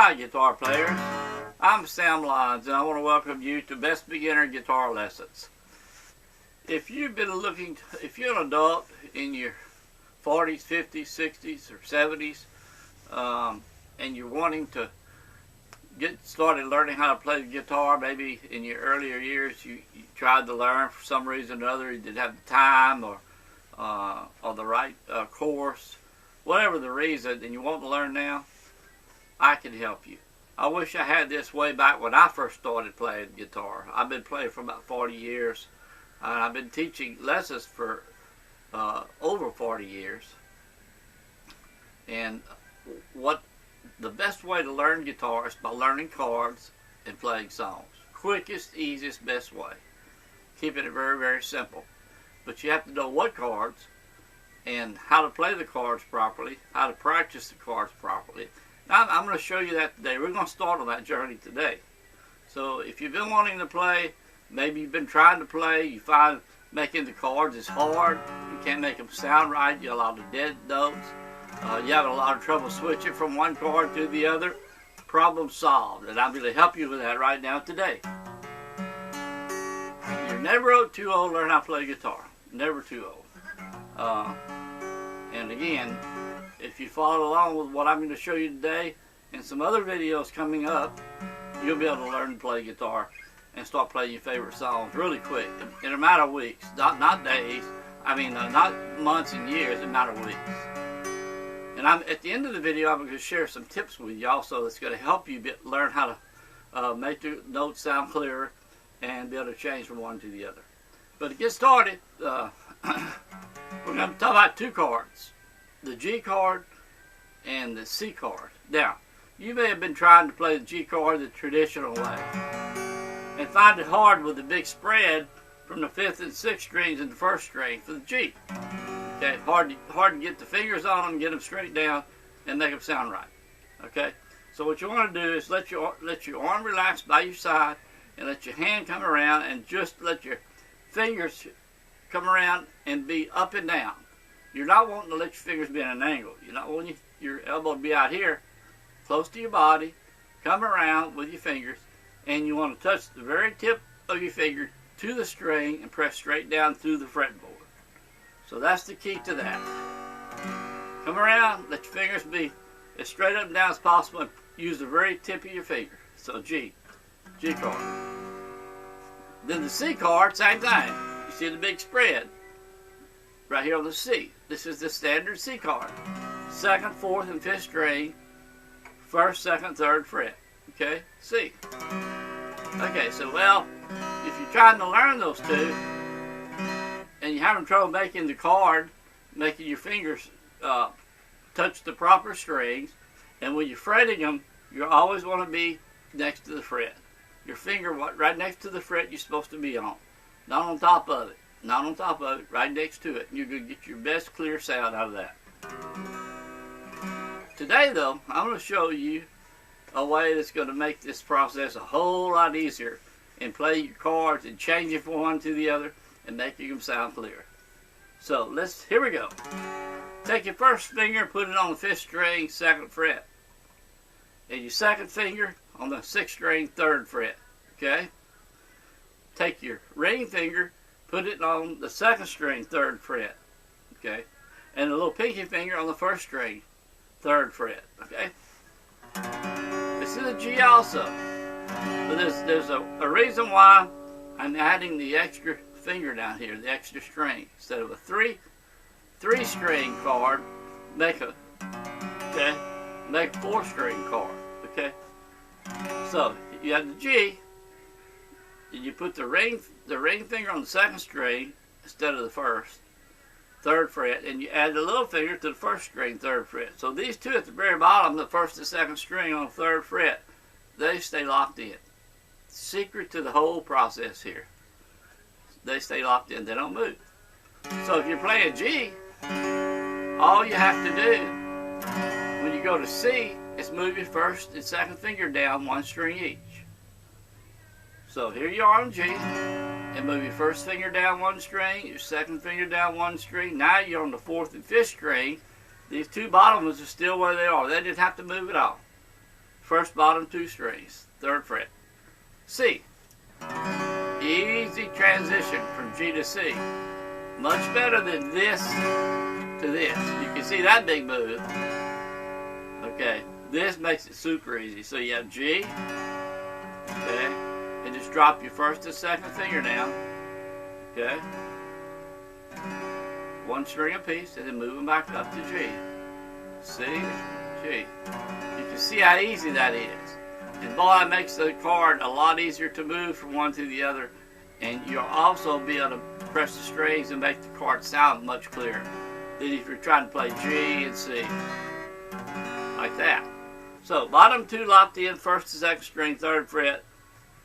Hi guitar players, I'm Sam Lyons and I want to welcome you to Best Beginner Guitar Lessons. If you're an adult in your 40s, 50s, 60s, or 70s, and you're wanting to get started learning how to play the guitar, maybe in your earlier years you tried to learn for some reason or other, you didn't have the time or the right course, whatever the reason, and you want to learn now, I can help you. I wish I had this way back when I first started playing guitar. I've been playing for about 40 years. I've been teaching lessons for over 40 years. And the best way to learn guitar is by learning chords and playing songs. Quickest, easiest, best way. Keeping it very, very simple. But you have to know what chords and how to play the chords properly, how to practice the chords properly. Now, I'm going to show you that today. We're going to start on that journey today. So if you've been wanting to play, maybe you've been trying to play, you find making the chords is hard, you can't make them sound right, you have a lot of dead notes, you have a lot of trouble switching from one chord to the other, problem solved. And I'm going to help you with that right now today. You're never too old to learn how to play guitar. Never too old. And again, if you follow along with what I'm going to show you today and some other videos coming up, you'll be able to learn to play guitar and start playing your favorite songs really quick, in a matter of weeks, not days. I mean, not months and years, in a matter of weeks. And at the end of the video, I'm going to share some tips with you also that's going to help you learn how to make the notes sound clearer and be able to change from one to the other. But to get started, we're going to talk about two chords. The G chord and the C chord. Now, you may have been trying to play the G chord the traditional way and find it hard with the big spread from the 5th and 6th strings and the 1st string for the G. Okay, hard to get the fingers on them, get them straight down, and make them sound right. Okay, so what you want to do is let your arm relax by your side and let your hand come around and just let your fingers come around and be up and down. You're not wanting to let your fingers be at an angle. You're not wanting your elbow to be out here, close to your body. Come around with your fingers, and you want to touch the very tip of your finger to the string and press straight down through the fretboard. So that's the key to that. Come around, let your fingers be as straight up and down as possible, and use the very tip of your finger. So G chord. Then the C chord, same thing. You see the big spread right here on the C. This is the standard C chord. 2nd, 4th, and 5th string, 1st, 2nd, 3rd fret. Okay, C. Okay, so well, if you're trying to learn those two, and you're having trouble making the chord, making your fingers touch the proper strings, and when you're fretting them, you always want to be next to the fret. Your finger right next to the fret you're supposed to be on, not on top of it. Not on top of it, right next to it. You're going to get your best clear sound out of that. Today, though, I'm going to show you a way that's going to make this process a whole lot easier and play your chords and change it from one to the other and making them sound clear. So, here we go. Take your first finger and put it on the 5th string, 2nd fret. And your second finger on the 6th string, 3rd fret. Okay? Take your ring finger, put it on the 2nd string, 3rd fret, okay? And the little pinky finger on the 1st string, 3rd fret, okay? This is a G also. But there's a reason why I'm adding the extra finger down here, the extra string. Instead of a three-string chord, make a 4-string chord, okay? So, you have the G, and you put the ring finger on the 2nd string instead of the 1st, 3rd fret, and you add the little finger to the 1st string, 3rd fret. So these two at the very bottom, the 1st and 2nd string on the 3rd fret, they stay locked in. Secret to the whole process here. They stay locked in, they don't move. So if you're playing G, all you have to do when you go to C is move your 1st and 2nd finger down 1 string each. So here you are on G, and move your 1st finger down 1 string, your 2nd finger down 1 string. Now you're on the 4th and 5th string. These two bottom ones are still where they are. They didn't have to move at all. first bottom 2 strings, 3rd fret. C. Easy transition from G to C. Much better than this to this. You can see that big move. Okay, this makes it super easy. So you have G, okay, and just drop your 1st and 2nd finger down, okay, 1 string apiece, and then move them back up to G. C, G. You can see how easy that is. And boy, it makes the chord a lot easier to move from one to the other, and you'll also be able to press the strings and make the chord sound much clearer than if you're trying to play G and C. Like that. So, bottom 2 locked in, 1st and 2nd string, 3rd fret.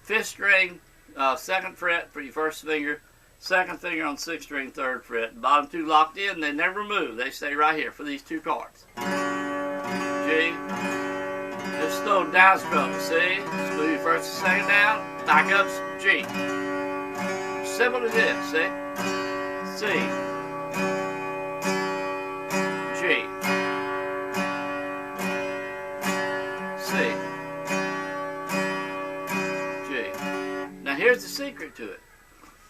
5th string, 2nd fret for your 1st finger. 2nd finger on 6th string, 3rd fret. Bottom 2 locked in, they never move. They stay right here for these 2 chords. G. Just slow down stroke, see? Just move your 1st and 2nd down, back up, G. Simple as this, see? C. G. C. G. Now here's the secret to it.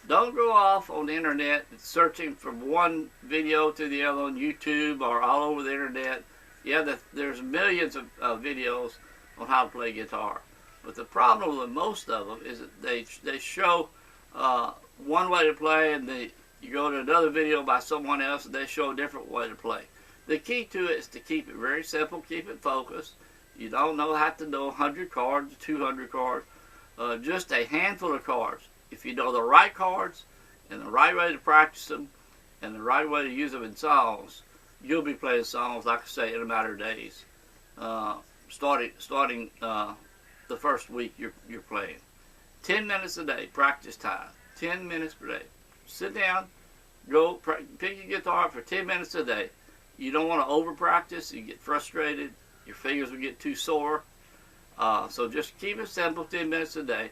Don't go off on the internet searching from one video to the other on YouTube or all over the internet. Yeah, there's millions of videos on how to play guitar. But the problem with most of them is that they show one way to play, and you go to another video by someone else and they show a different way to play. The key to it is to keep it very simple, keep it focused. You don't have to know 100 chords, 200 chords, just a handful of chords. If you know the right chords and the right way to practice them and the right way to use them in songs, you'll be playing songs, like I say, in a matter of days. Starting the first week you're playing. 10 minutes a day, practice time. 10 minutes per day. Sit down, go pick your guitar up for 10 minutes a day. You don't want to over practice. You get frustrated. Your fingers will get too sore. So just keep it simple, 10 minutes a day.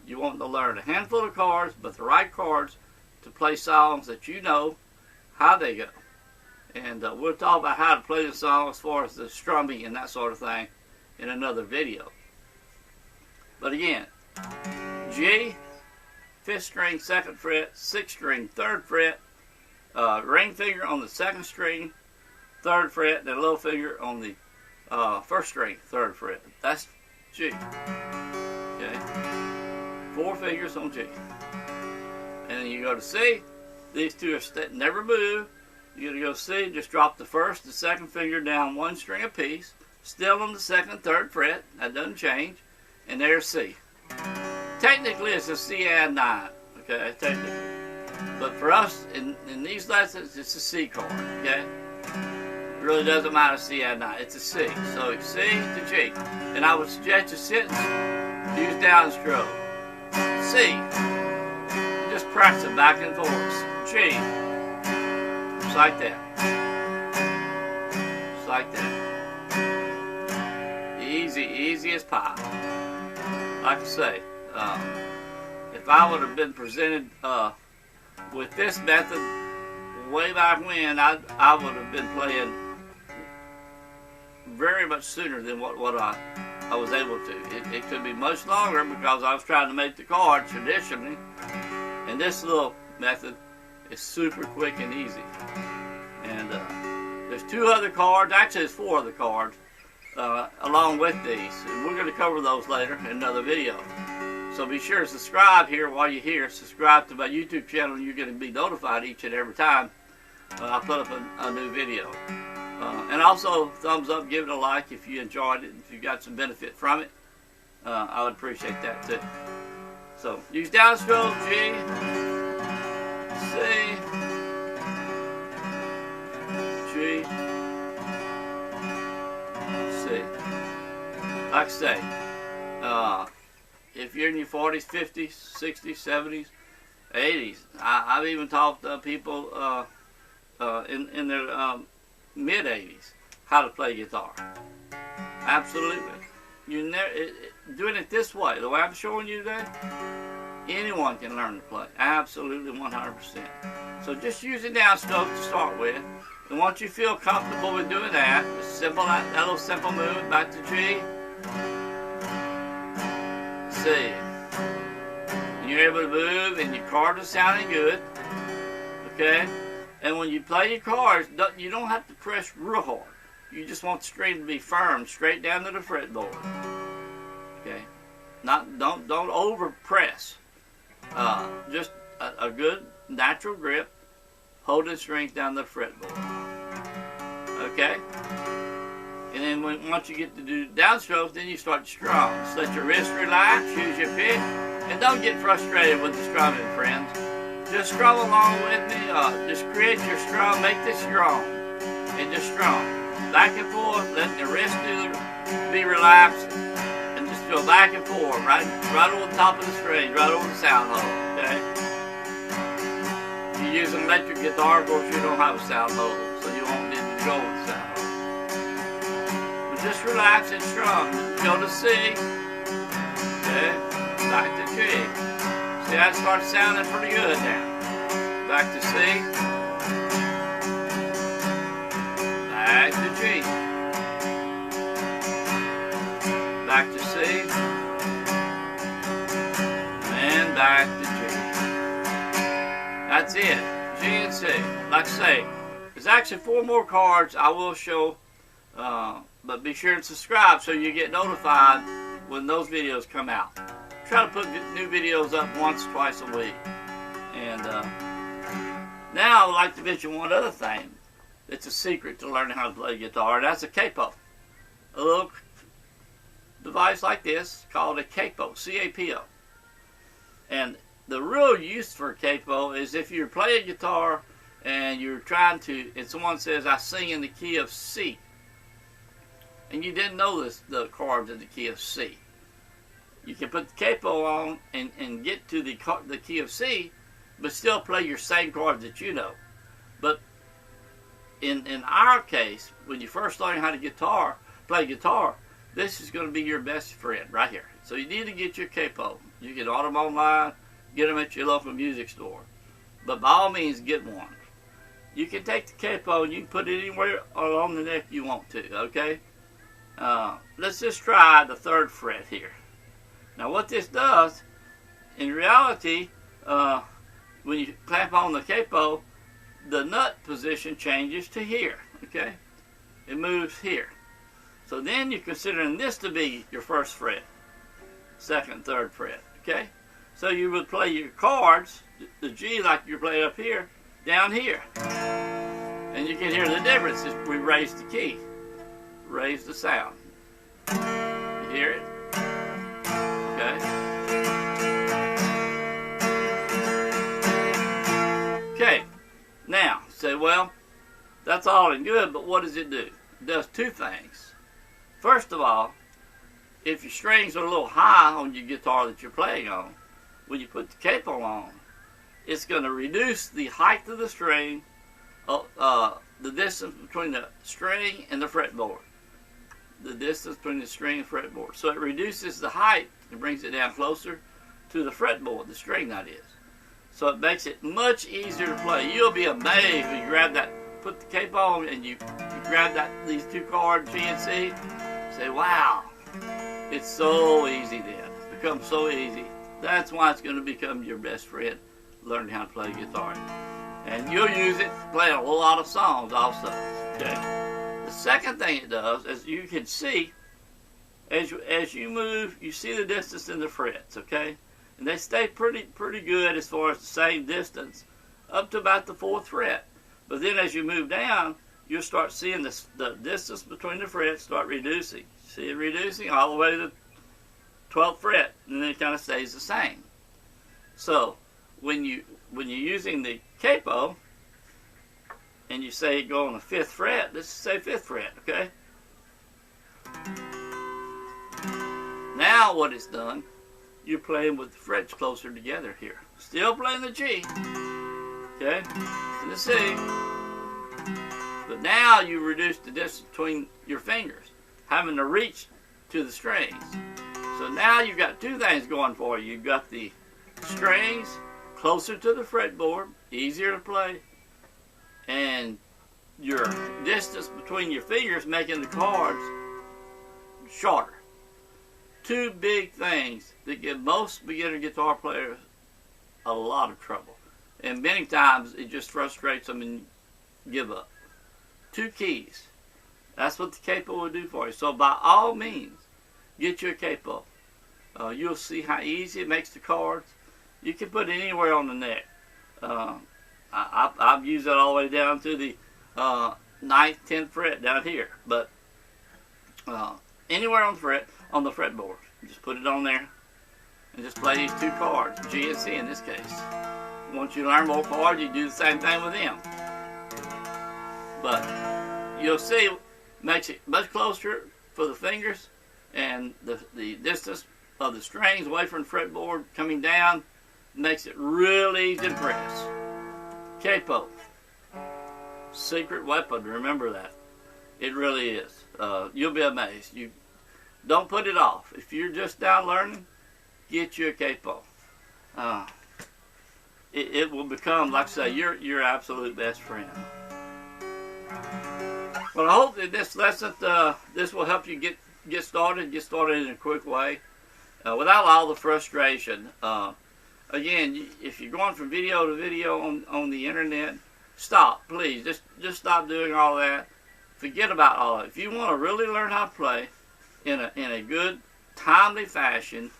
You want to learn a handful of chords, but the right chords to play songs that you know how they go. And we'll talk about how to play the song as far as the strumming and that sort of thing in another video. But again, G, 5th string, 2nd fret, 6th string, 3rd fret, ring finger on the 2nd string, 3rd fret, and a little finger on the 1st string, 3rd fret. That's G. Okay? 4 fingers on G. And then you go to C. These 2 are never move. You're going to go C, just drop the 1st and 2nd finger down 1 string apiece, still on the 2nd, 3rd fret. That doesn't change. And there's C. Technically, it's a C add 9, okay, technically. But for us, in these lessons, it's a C chord, okay? It really doesn't matter C add 9, it's a C. So C to G. And I would suggest you sit and use downstroke. C. And just press it back and forth. G. Just like that. Just like that. Easy as pie. Like I say, if I would have been presented with this method way back when, I would have been playing very much sooner than what I was able to. It could be much longer because I was trying to make the chord traditionally, and this little method is super quick and easy. And there's 2 other chords, actually there's 4 other chords along with these, and we're going to cover those later in another video. So be sure to subscribe here while you're here. Subscribe to my YouTube channel and you're going to be notified each and every time I put up a new video. And also, thumbs up, give it a like if you enjoyed it, if you got some benefit from it. I would appreciate that too. So, use downstroke, G, C, G, C. Like I say, if you're in your 40s, 50s, 60s, 70s, 80s, I've even taught people in their mid-80s how to play guitar. Absolutely. Doing it this way, the way I'm showing you today, anyone can learn to play. Absolutely 100%. So just use the downstroke to start with. And once you feel comfortable with doing that, just that little simple movement back to G, C. You're able to move and your chords are sounding good. Okay? And when you play your chords, you don't have to press real hard. You just want the string to be firm, straight down to the fretboard. Okay? Don't over press. Just a good natural grip, holding strings down the fretboard. Okay? And then once you get to do downstrokes, then you start to strum. Just let your wrist relax, use your pick, and don't get frustrated with the strumming, friends. Just strum along with me. Just create your strum, make this strong, and just strum back and forth, letting your wrist be relaxed, and just go back and forth, right over the top of the string, right over the sound hole. Okay. You use an electric guitar, of course, you don't have a sound hole, so you won't need to go with the sound hole. But just relax and strum. Go to C. Okay. Back to G. See, that starts sounding pretty good now. Back to C. Back to G. Back to C. And back to G. That's it. G and C. Like I say, there's actually 4 more chords I will show, but be sure to subscribe so you get notified when those videos come out. Try to put new videos up once, twice a week. And now I would like to mention one other thing that's a secret to learning how to play guitar, and that's a capo. A little device like this called a capo, C-A-P-O. And the real use for a capo is if you're playing guitar and you're trying to, and someone says, I sing in the key of C, and you didn't know the chords in the key of C. You can put the capo on and get to the key of C, but still play your same chords that you know. But in our case, when you first learn how to play guitar, this is going to be your best friend right here. So you need to get your capo. You can order them online, get them at your local music store. But by all means, get one. You can take the capo and you can put it anywhere along the neck you want to, okay? Let's just try the 3rd fret here. Now what this does, in reality, when you clamp on the capo, the nut position changes to here, okay? It moves here. So then you're considering this to be your 1st fret, 2nd, 3rd fret, okay? So you would play your chords, the G like you're playing up here, down here. And you can hear the difference as we raise the key, raise the sound. You hear it? Okay. Okay. Now, say, well, that's all and good, but what does it do? It does 2 things. First of all, if your strings are a little high on your guitar that you're playing on, when you put the capo on, it's going to reduce the height of the string, the distance between the string and the fretboard. The distance between the string and fretboard. So it reduces the height and brings it down closer to the fretboard, the string that is. So it makes it much easier to play. You'll be amazed when you grab that, put the capo on, and you grab these 2 chords, G and C. Say, wow, it's so easy then. It becomes so easy. That's why it's going to become your best friend, learning how to play guitar. And you'll use it playing a whole lot of songs also. Okay. The second thing it does, as you can see, as you move, you see the distance in the frets, okay? And they stay pretty good as far as the same distance up to about the 4th fret. But then as you move down, you'll start seeing the distance between the frets start reducing. See it reducing all the way to the 12th fret, and then it kind of stays the same. So when you're using the capo, and you say go on the 5th fret, let's say 5th fret, okay? Now what it's done, you're playing with the frets closer together here. Still playing the G, okay, and the C, but now you reduce the distance between your fingers, having to reach to the strings. So now you've got 2 things going for you. You've got the strings closer to the fretboard, easier to play, and your distance between your fingers making the chords shorter. two big things that give most beginner guitar players a lot of trouble. And many times it just frustrates them and give up. Two keys. That's what the Capo will do for you. So by all means, get your Capo. You'll see how easy it makes the chords. You can put it anywhere on the neck. I've used it all the way down to the 9th, 10th fret down here. But anywhere on the fretboard. Just put it on there and just play these two chords, G and C in this case. Once you learn more chords, you do the same thing with them. But you'll see it makes it much closer for the fingers, and the distance of the strings away from the fretboard coming down makes it really easy to press. Capo, secret weapon, remember that. It really is. You'll be amazed. You don't put it off. If you're just down learning, get you a Capo. It will become, like I say, your absolute best friend. Well, I hope that this lesson, this will help you get started in a quick way, without all the frustration. Again, if you're going from video to video on the internet, stop, please. Just stop doing all that. Forget about all that. If you want to really learn how to play in a good, timely fashion,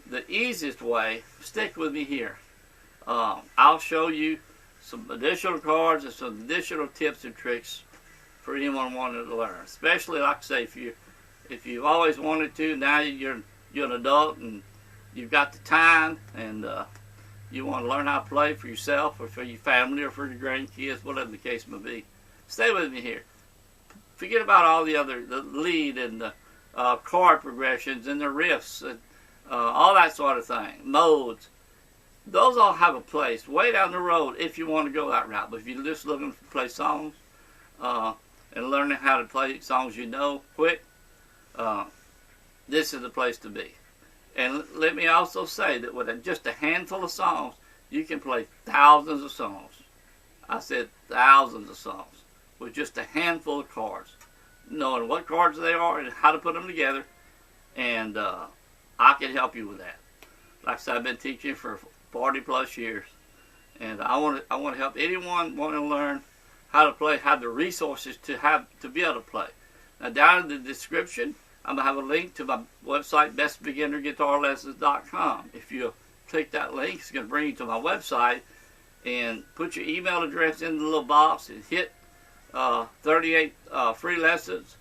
the easiest way, stick with me here. I'll show you some additional chords and some additional tips and tricks for anyone wanting to learn. Especially, like I say, if you've always wanted to, now you're an adult and you've got the time, and you want to learn how to play for yourself or for your family or for your grandkids, whatever the case may be. Stay with me here. Forget about all the lead and the chord progressions and the riffs and all that sort of thing. Modes. Those all have a place way down the road if you want to go that route. But if you're just looking to play songs and learning how to play songs you know quick, this is the place to be. And let me also say that with just a handful of songs, you can play thousands of songs. I said thousands of songs with just a handful of chords, knowing what chords they are and how to put them together. And I can help you with that. Like I said, I've been teaching for 40 plus years, and I want to help anyone wanting to learn how to play, have the resources to be able to play. Now, down in the description, I'm going to have a link to my website, bestbeginnerguitarlessons.com. If you click that link, it's going to bring you to my website, and put your email address in the little box and hit 38 free lessons.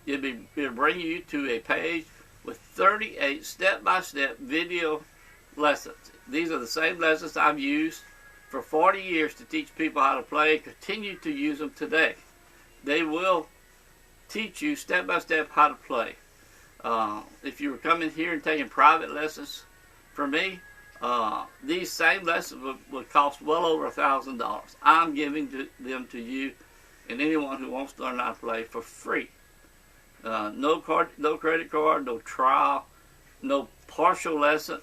It'll bring you to a page with 38 step-by-step video lessons. These are the same lessons I've used for 40 years to teach people how to play, and continue to use them today. They will teach you step-by-step how to play. If you were coming here and taking private lessons from me, these same lessons would cost well over $1,000. I'm giving them to you and anyone who wants to learn how to play for free. No credit card, no trial, no partial lesson.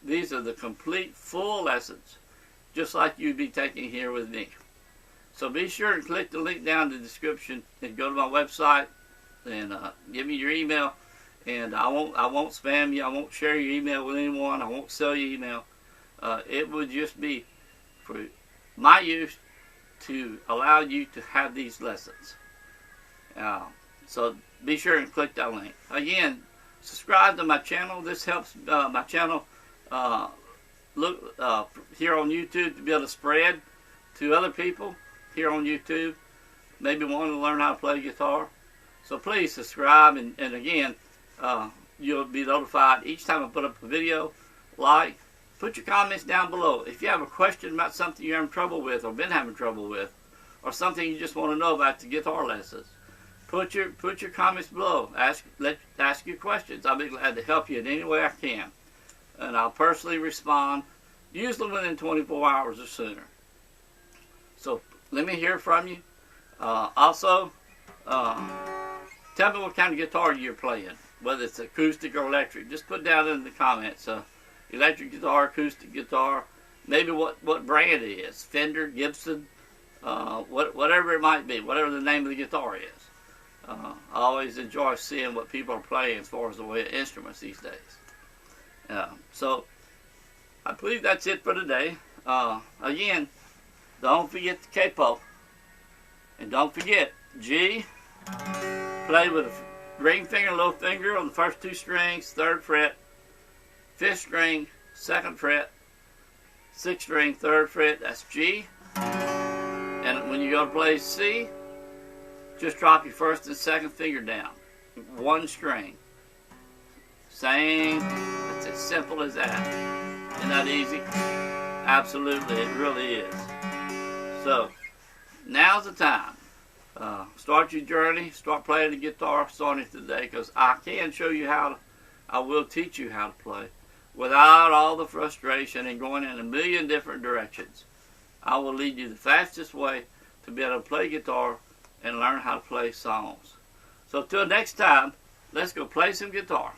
These are the complete, full lessons, just like you'd be taking here with me. So be sure and click the link down in the description and go to my website and give me your email. And I won't spam you. I won't share your email with anyone. I won't sell you email. It would just be for my use to allow you to have these lessons. So be sure and click that link. Again, subscribe to my channel. This helps my channel look here on YouTube to be able to spread to other people here on YouTube, maybe wanting to learn how to play guitar. So please subscribe, and again, you'll be notified each time I put up a video. Put your comments down below. If you have a question about something you're having trouble with or been having trouble with, or something you just want to know about the guitar lessons, put your comments below. Ask your questions. I'll be glad to help you in any way I can. And I'll personally respond, usually within 24 hours or sooner. So let me hear from you. Also, tell me what kind of guitar you're playing, whether it's acoustic or electric. Just put down in the comments, electric guitar, acoustic guitar, maybe what brand it is, Fender, Gibson, whatever it might be, whatever the name of the guitar is. I always enjoy seeing what people are playing as far as the way of instruments these days. So I believe that's it for today. Again, don't forget the capo. And don't forget, G, play with a ring finger and little finger on the first 2 strings, 3rd fret, 5th string, 2nd fret, 6th string, 3rd fret, that's G. And when you go to play C, just drop your 1st and 2nd finger down. 1 string. Same, it's as simple as that. Isn't that easy? Absolutely, it really is. So, now's the time. Start your journey, start playing the guitar starting today, because I can show you how to, I will teach you how to play without all the frustration and going in a million different directions. I will lead you the fastest way to be able to play guitar and learn how to play songs. So till next time, let's go play some guitar.